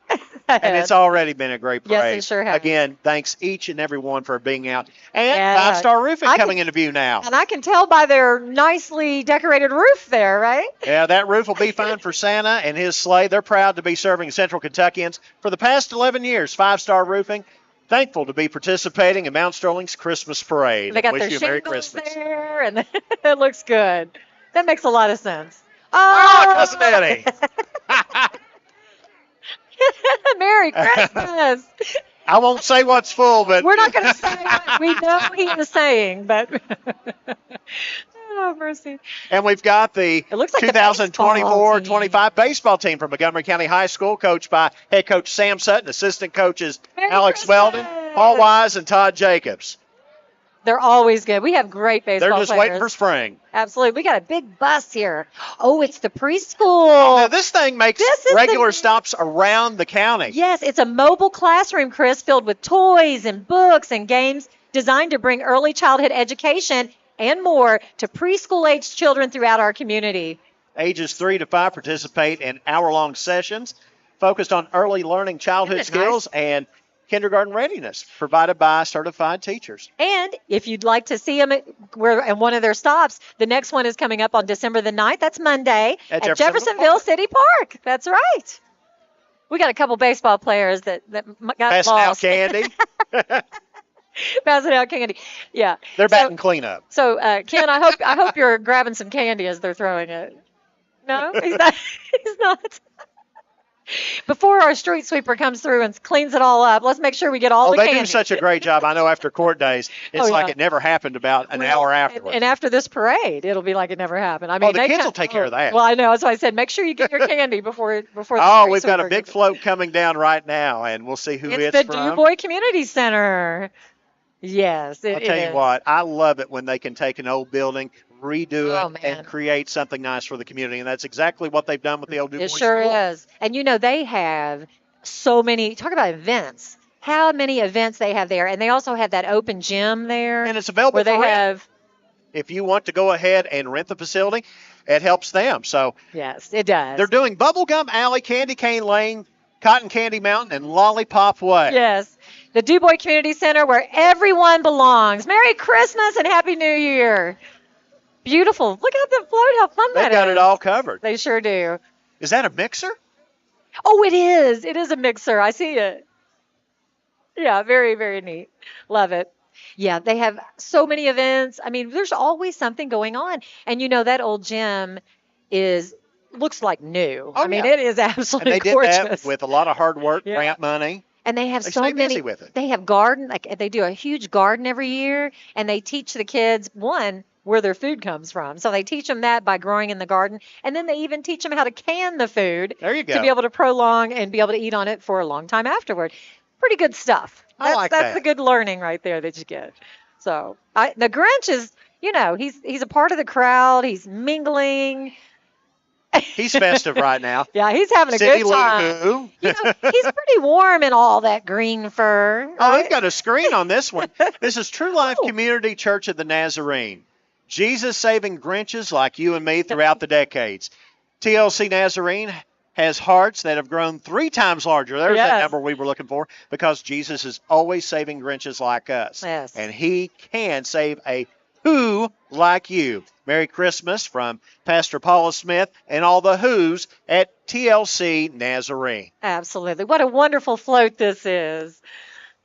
D: And it's already been a great
E: Yes,
D: parade.
E: it sure has.
D: Again, thanks each and every one for being out. And
E: Yeah.
D: 5-Star Roofing
E: I
D: coming
E: can-
D: into view now.
E: And I can tell by their nicely decorated roof there, right?
D: Yeah, that roof will be fine for Santa and his sleigh. They're proud to be serving Central Kentuckians for the past 11 years. 5-Star Roofing, thankful to be participating in Mount Sterling's Christmas parade.
E: They got
D: Wish
E: their
D: you a Merry
E: shingles
D: Christmas.
E: there, and it looks good. That makes a lot of sense.
D: Oh, Cousin Eddie.
E: Merry Christmas.
D: I won't say what's full, but
E: We're not going to say what we know he is saying, but oh, mercy.
D: And we've got the
E: It looks like the
D: 2024-25 baseball team from Montgomery County High School, coached by head coach Sam Sutton, assistant coaches
E: Merry
D: Alex
E: Christmas.
D: Weldon, Paul Wise, and Todd Jacobs.
E: They're always good. We have great baseball
D: They're just
E: players.
D: waiting for spring.
E: Absolutely. We got a big bus here. Oh, it's the preschool.
D: Now, this thing makes
E: This is
D: regular
E: the-
D: stops around the county.
E: Yes, it's a mobile classroom, Chris, filled with toys and books and games designed to bring early childhood education and more to preschool-aged children throughout our community.
D: Ages 3 to 5 participate in hour-long sessions focused on early learning childhood
E: Isn't it nice?
D: skills and kindergarten readiness, provided by certified teachers.
E: And if you'd like to see them at one of their stops, the next one is coming up on December the 9th. That's Monday
D: At
E: at
D: Jeffersonville
E: Jeffersonville City Park. That's right. We got a couple baseball players that got
D: Passing out
E: lost.
D: candy.
E: Passing out candy. Yeah.
D: They're batting cleanup.
E: So, Ken, I hope you're grabbing some candy as they're throwing it. No, he's not. He's not. Before our street sweeper comes through and cleans it all up, let's make sure we get all the
D: They
E: candy.
D: do such a great job. I know after court days, it's
E: Oh,
D: like
E: yeah.
D: it never happened about an hour afterwards.
E: And after this parade, it'll be like it never happened. I mean,
D: the kids will take care of that.
E: Well, I know. That's why I said make sure you get your candy before the
D: Oh,
E: street
D: we've got a
E: sweeper
D: big
E: gets it.
D: float coming down right now, and we'll see who
E: It's
D: it's
E: the
D: from.
E: DuBois Community Center. Yes, it
D: I'll tell you
E: is.
D: what, I love it when they can take an old building, redo
E: Oh,
D: it,
E: man.
D: and create something nice for the community, and that's exactly what they've done with the old DuBois
E: It sure
D: School.
E: is. And you know, they have so many, talk about events, how many events they have there. And they also have that open gym there
D: And it's available
E: where they
D: for rent.
E: have,
D: If you want to go ahead and rent the facility, it helps them. So
E: yes, it does.
D: they're doing Bubblegum Alley, Candy Cane Lane, Cotton Candy Mountain, and Lollipop Way.
E: Yes, the DuBois Community Center where everyone belongs. Merry Christmas and Happy New Year. Beautiful. Look at the float, how fun
D: They've
E: that
D: got
E: is.
D: it all covered.
E: They sure do.
D: Is that a mixer?
E: Oh, it is. It is a mixer. I see it. Yeah, very, very neat. Love it. Yeah, they have so many events. I mean, there's always something going on. And you know, that old gym looks like new.
D: Oh,
E: I mean,
D: yeah.
E: it is
D: And
E: absolutely
D: they did
E: gorgeous.
D: that with a lot of hard work,
E: Yeah.
D: grant money.
E: And they have
D: They
E: so
D: stay
E: many.
D: busy with it.
E: They have garden, like they do a huge garden every year, and they teach the kids where their food comes from. So they teach them that by growing in the garden, and then they even teach them how to can the food
D: There you go.
E: to be able to prolong and be able to eat on it for a long time afterward. Pretty good stuff.
D: I
E: That's
D: that.
E: the good learning right there that you get. So the Grinch is, he's a part of the crowd. He's mingling.
D: He's festive right now.
E: Yeah, he's having a
D: Cindy
E: good time.
D: Lou Who.
E: He's pretty warm in all that green fur.
D: Oh,
E: right?
D: we've got a screen on this one. This is True Life Community Church of the Nazarene. Jesus saving Grinches like you and me throughout the decades. TLC Nazarene has hearts that have grown 3 times larger. There's that
E: Yes.
D: number we were looking for, because Jesus is always saving Grinches like us.
E: Yes.
D: And he can save a who like you. Merry Christmas from Pastor Paula Smith and all the who's at TLC Nazarene.
E: Absolutely. What a wonderful float this is.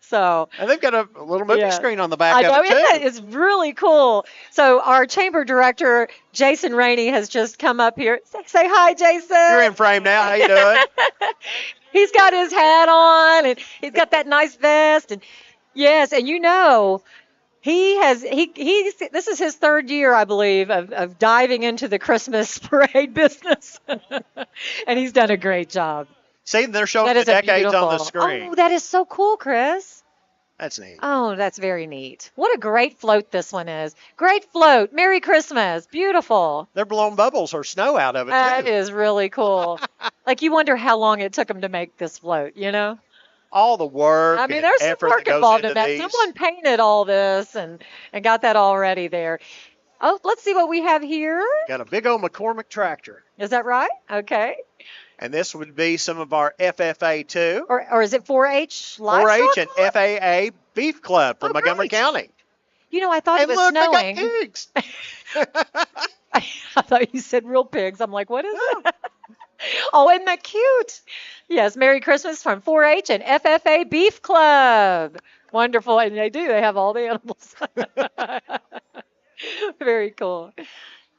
E: So
D: And they've got a little movie
E: Yeah.
D: screen on the back
E: I
D: of
E: know
D: it, too.
E: it's really cool. So our chamber director, Jason Rainey, has just come up here. Say hi, Jason.
D: You're in frame now. How you doing?
E: He's got his hat on and he's got that nice vest. And yes, and This is his third year, I believe, of diving into the Christmas parade business. And he's done a great job.
D: See, they're showing
E: That
D: the
E: is a
D: decades on the
E: beautiful.
D: screen.
E: Oh, that is so cool, Chris.
D: That's neat.
E: Oh, that's very neat. What a great float this one is. Great float. Merry Christmas. Beautiful.
D: They're blowing bubbles or snow out of it,
E: That
D: too.
E: is really cool. Like, you wonder how long it took them to make this float, you know?
D: All the work
E: I mean,
D: and
E: there's some
D: effort
E: work
D: that goes
E: involved in
D: into
E: that.
D: these.
E: Someone painted all this and got that all ready there. Oh, let's see what we have here.
D: Got a big old McCormick tractor.
E: Is that right? Okay.
D: And this would be some of our FFA, too.
E: Or is it 4-H livestock?
D: 4-H and FAA Beef Club from
E: Oh,
D: Montgomery
E: great.
D: County.
E: You know, I thought
D: And
E: it was
D: look,
E: snowing.
D: they got pigs.
E: I thought you said real pigs. I'm like, what is it? Oh, isn't that cute? Yes, Merry Christmas from 4-H and FFA Beef Club. Wonderful. And they do. They have all the animals. Very cool.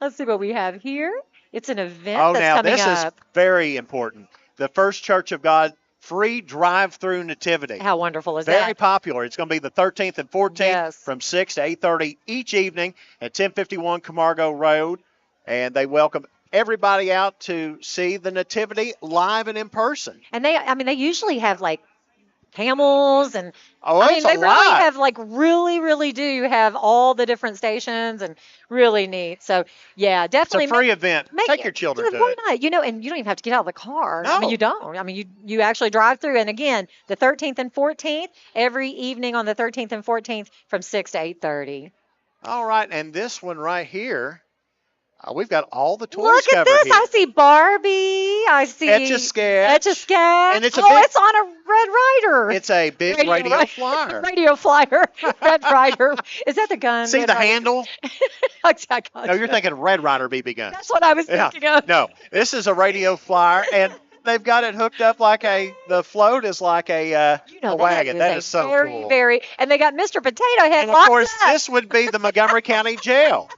E: Let's see what we have here. It's an event
D: Oh,
E: that's
D: now
E: coming
D: this
E: up.
D: is very important. The First Church of God free drive-through nativity.
E: How wonderful is
D: Very
E: that?
D: popular. It's going to be the 13th and 14th
E: Yes.
D: from 6 to 8:30 each evening at 1051 Camargo Road. And they welcome everybody out to see the nativity live and in person.
E: And they usually have like camels and
D: Oh,
E: I mean,
D: it's
E: they
D: a
E: really
D: lot.
E: have really do have all the different stations and really neat. So yeah,
D: It's
E: definitely
D: a free event. Take
E: it-
D: your children to
E: Why
D: it.
E: not? You know, and you don't even have to get out of the car. I mean,
D: No.
E: you don't. I mean, you actually drive through. And again, the 13th and 14th, every evening on the 13th and 14th from 6 to 8:30.
D: All right, and this one right here, we've got all the toys
E: Look at
D: covered
E: this.
D: here.
E: I see Barbie. I see
D: Etch-a-Sketch.
E: Etch-a-Sketch.
D: And it's a
E: oh,
D: big-
E: it's on a Red Rider.
D: It's a big radio flyer.
E: Radio flyer. Red Rider. Is that the gun?
D: See
E: Red
D: the
E: Rider?
D: handle?
E: Exactly.
D: No, you're thinking Red Rider BB gun.
E: That's what I was
D: Yeah.
E: thinking of.
D: No, this is a radio flyer, and they've got it hooked up like the float is like a
E: You know,
D: wagon. That is so
E: very,
D: cool.
E: very, and they got Mr. Potato Head
D: And of
E: locked
D: course,
E: up.
D: this would be the Montgomery County Jail.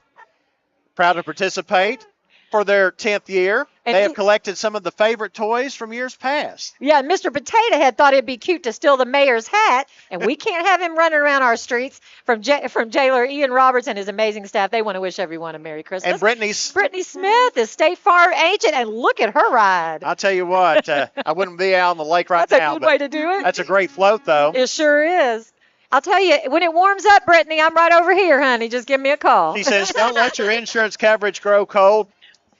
D: Proud to participate for their 10th year.
E: And
D: They have
E: he-
D: collected some of the favorite toys from years past.
E: Yeah, and Mr. Potato Head thought it'd be cute to steal the mayor's hat, and we can't have him running around our streets. From jailer Ian Roberts and his amazing staff, they want to wish everyone a Merry Christmas.
D: And Brittany's,
E: Brittany Smith is State Farm agent, and look at her ride.
D: I'll tell you what, I wouldn't be out on the lake right
E: That's
D: now,
E: a good
D: but
E: way to do it.
D: that's a great float, though.
E: It sure is. I'll tell you, when it warms up, Brittany, I'm right over here, honey. Just give me a call.
D: She says, don't let your insurance coverage grow cold.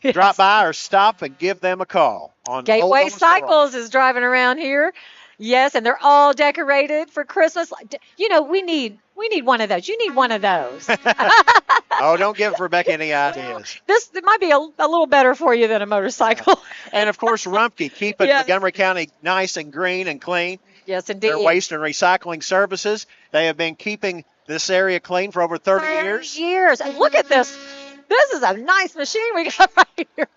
E: Yes.
D: Drop by or stop and give them a call. On
E: Gateway
D: Old Omaha
E: Cycles is driving around here. Yes, and they're all decorated for Christmas. You know, we need one of those. You need one of those.
D: Oh, don't give Rebecca any ideas.
E: This might be a little better for you than a motorcycle.
D: And, of course, Rumpke, keeping
E: Yes.
D: Montgomery County nice and green and clean.
E: Yes, indeed.
D: Their waste and recycling services. They have been keeping this area clean for over 30 years.
E: Years. And look at this. This is a nice machine we got right here.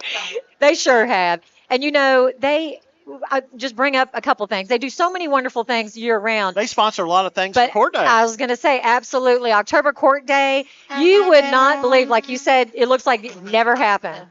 E: They sure have. And you know, I just bring up a couple things. They do so many wonderful things year round.
D: They sponsor a lot of things
E: But
D: for Court Day.
E: I was going to say, absolutely. October Court Day, you would not believe, like you said, it looks like it never happened.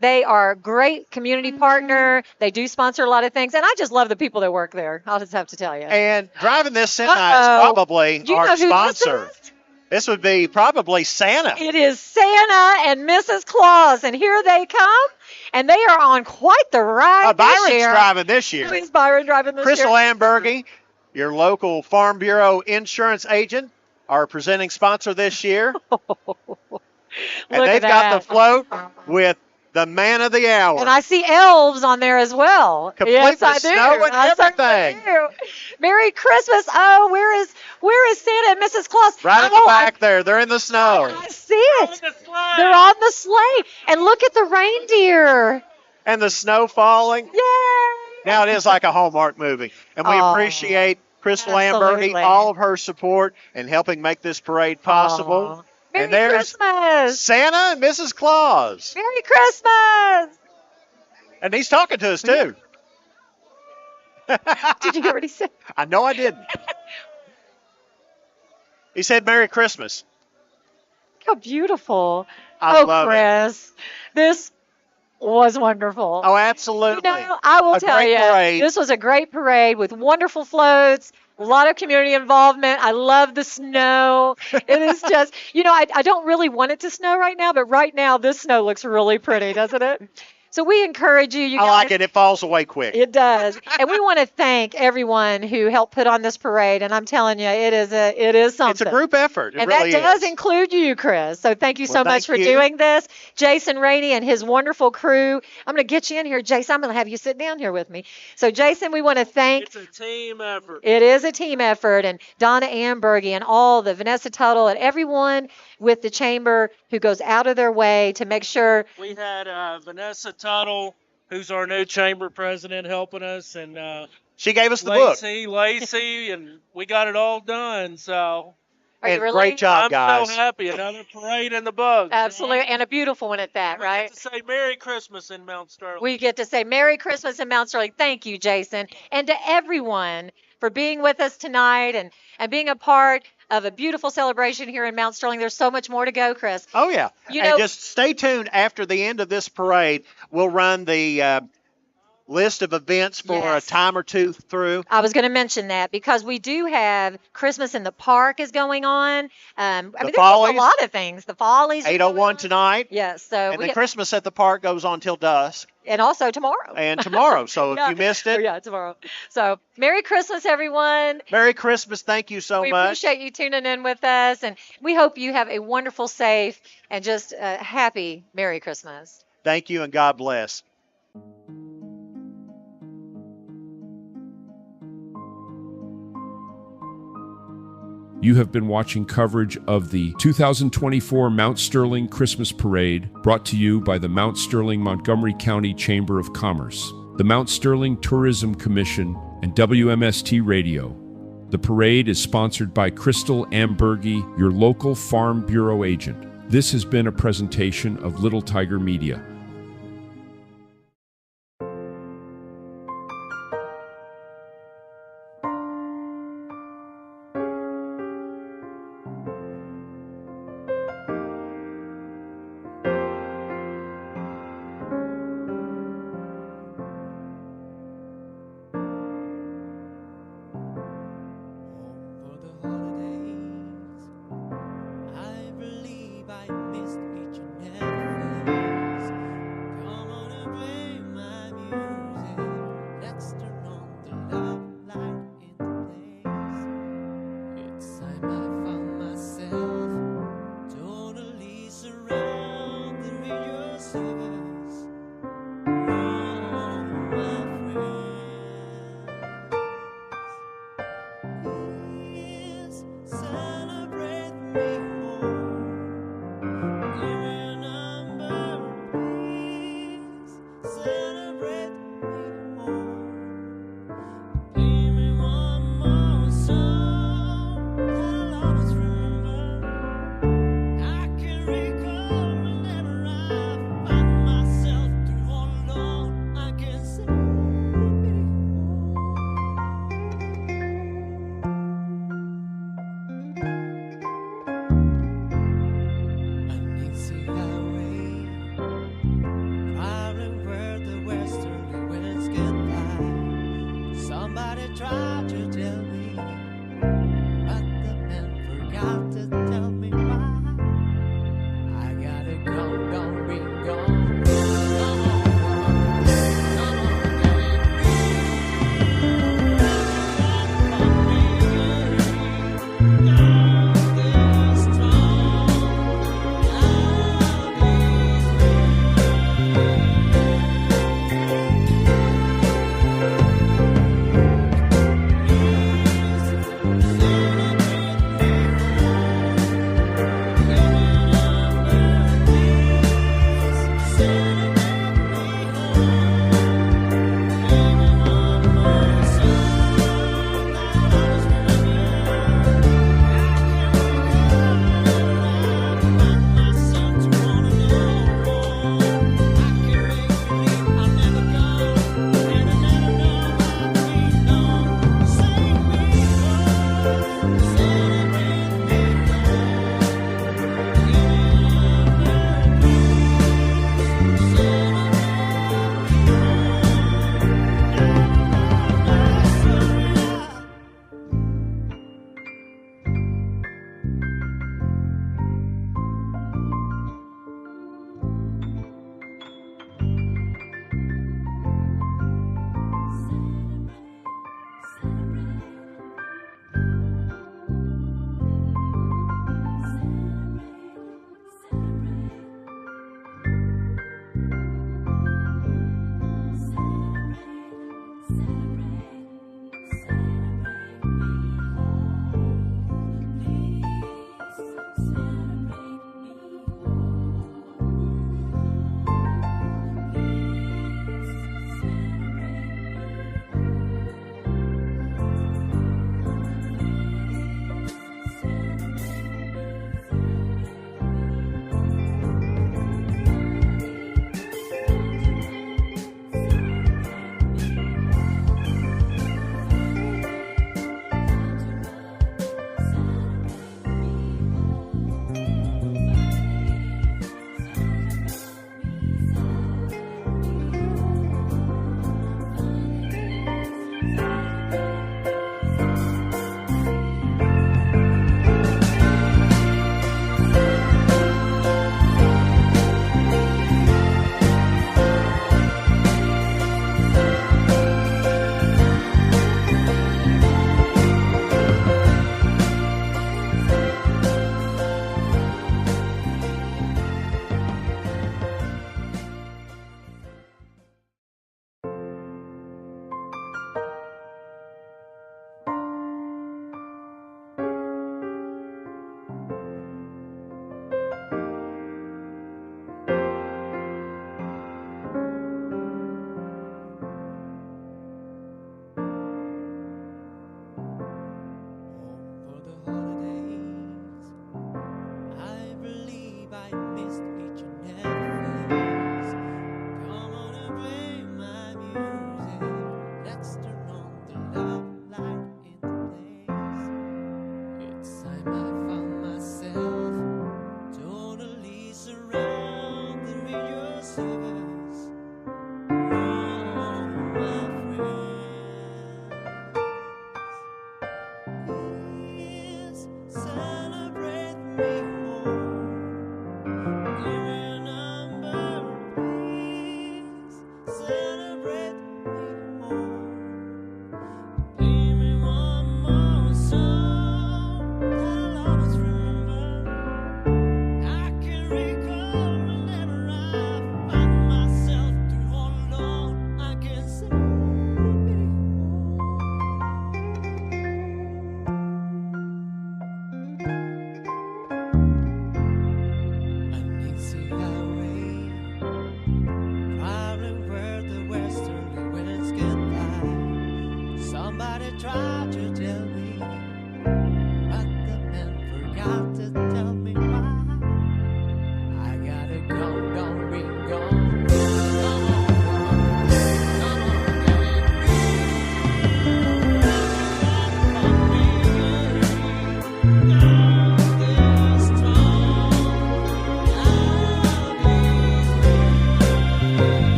E: They are a great community partner. They do sponsor a lot of things. And I just love the people that work there. I'll just have to tell you.
D: And driving this semi is
E: Uh-oh.
D: probably
E: Do you
D: our
E: know who
D: sponsor.
E: this is?
D: This would be probably Santa.
E: It is Santa and Mrs. Claus. And here they come. And they are on quite the ride this
D: Byron's
E: year.
D: driving this year.
E: Who is Byron driving this
D: Crystal
E: year?
D: Amburgey, your local Farm Bureau insurance agent, our presenting sponsor this year.
E: Look
D: And
E: at
D: they've got
E: that.
D: the float with the man of the hour.
E: And I see elves on there as well.
D: Complete
E: yes,
D: with
E: I do.
D: snow and
E: I certainly
D: everything.
E: do. Merry Christmas. Oh, where is Santa and Mrs. Claus?
D: Right at
E: Oh,
D: the back there. They're in the snow.
E: I see it. They're on the sleigh. And look at the reindeer.
D: And the snow falling.
E: Yay.
D: Now it is like a Hallmark movie. And we
E: Aw.
D: appreciate Crystal
E: Absolutely.
D: Amburgey, all of her support in helping make this parade possible.
E: Aw. Merry
D: And there's
E: Christmas.
D: Santa and Mrs. Claus.
E: Merry Christmas.
D: And he's talking to us, too.
E: Did you hear what he said?
D: I know I didn't. He said Merry Christmas.
E: How beautiful.
D: I love it.
E: Chris. This was wonderful.
D: Oh, absolutely.
E: You know, I will
D: A
E: tell
D: great
E: you,
D: parade.
E: this was a great parade with wonderful floats, A lot of community involvement. I love the snow. It is just, I don't really want it to snow right now, but right now this snow looks really pretty, doesn't it? So we encourage you.
D: I like it. It falls away quick.
E: It does. And we want to thank everyone who helped put on this parade. And I'm telling you, it is something.
D: It's a group effort. It
E: and
D: really
E: that does
D: is.
E: include you, Chris. So thank you so
D: Well,
E: much for
D: thank you.
E: doing this. Jason Rainey and his wonderful crew. I'm going to get you in here, Jason. I'm going to have you sit down here with me. So, Jason, we want to thank.
F: It's a team effort.
E: It is a team effort. And Donna Amburgey and all the Vanessa Tuttle and everyone with the chamber who goes out of their way to make sure.
F: We had Vanessa Tuttle, who's our new chamber president, helping us, and
D: She gave us the book.
F: Lacey, and we got it all done. So
E: Are you
D: And
E: really?
D: great job,
F: I'm
D: guys.
F: so happy. Another parade in the books.
E: Absolutely. And a beautiful one at that,
F: We
E: right?
F: get to say Merry Christmas in Mount Sterling.
E: We get to say Merry Christmas in Mount Sterling. Thank you, Jason. And to everyone for being with us tonight and being a part of a beautiful celebration here in Mount Sterling. There's so much more to go, Chris.
D: Oh, yeah.
E: You
D: And
E: know-
D: just stay tuned after the end of this parade. We'll run the list of events for
E: Yes.
D: a time or two through.
E: I was going to mention that because we do have Christmas in the Park is going on. There's a
D: Follies.
E: lot of things. The Follies. are going
D: 8:01
E: on.
D: tonight.
E: Yes. So
D: And then Christmas at the Park goes on till dusk.
E: and also tomorrow.
D: And tomorrow. So
E: Yeah.
D: if you missed
E: Oh,
D: it,
E: yeah, tomorrow. So Merry Christmas, everyone.
D: Merry Christmas. Thank you so
E: We
D: much.
E: appreciate you tuning in with us, and we hope you have a wonderful, safe, and just happy Merry Christmas.
D: Thank you and God bless.
C: You have been watching coverage of the 2024 Mount Sterling Christmas Parade, brought to you by the Mount Sterling Montgomery County Chamber of Commerce, the Mount Sterling Tourism Commission, and WMST Radio. The parade is sponsored by Crystal Amburgey, your local Farm Bureau agent. This has been a presentation of Little Tiger Media.
G: For the holidays, I believe I missed each and every face. Come on and play my music. Let's turn on the love light in the place. It's time I found myself totally surrounded with your service. Oh, my friends. Please celebrate me home. Give me a number, please celebrate me home. Play me one more song that I'll always remember. I can recall whenever I find myself through all alone. I can say me home. me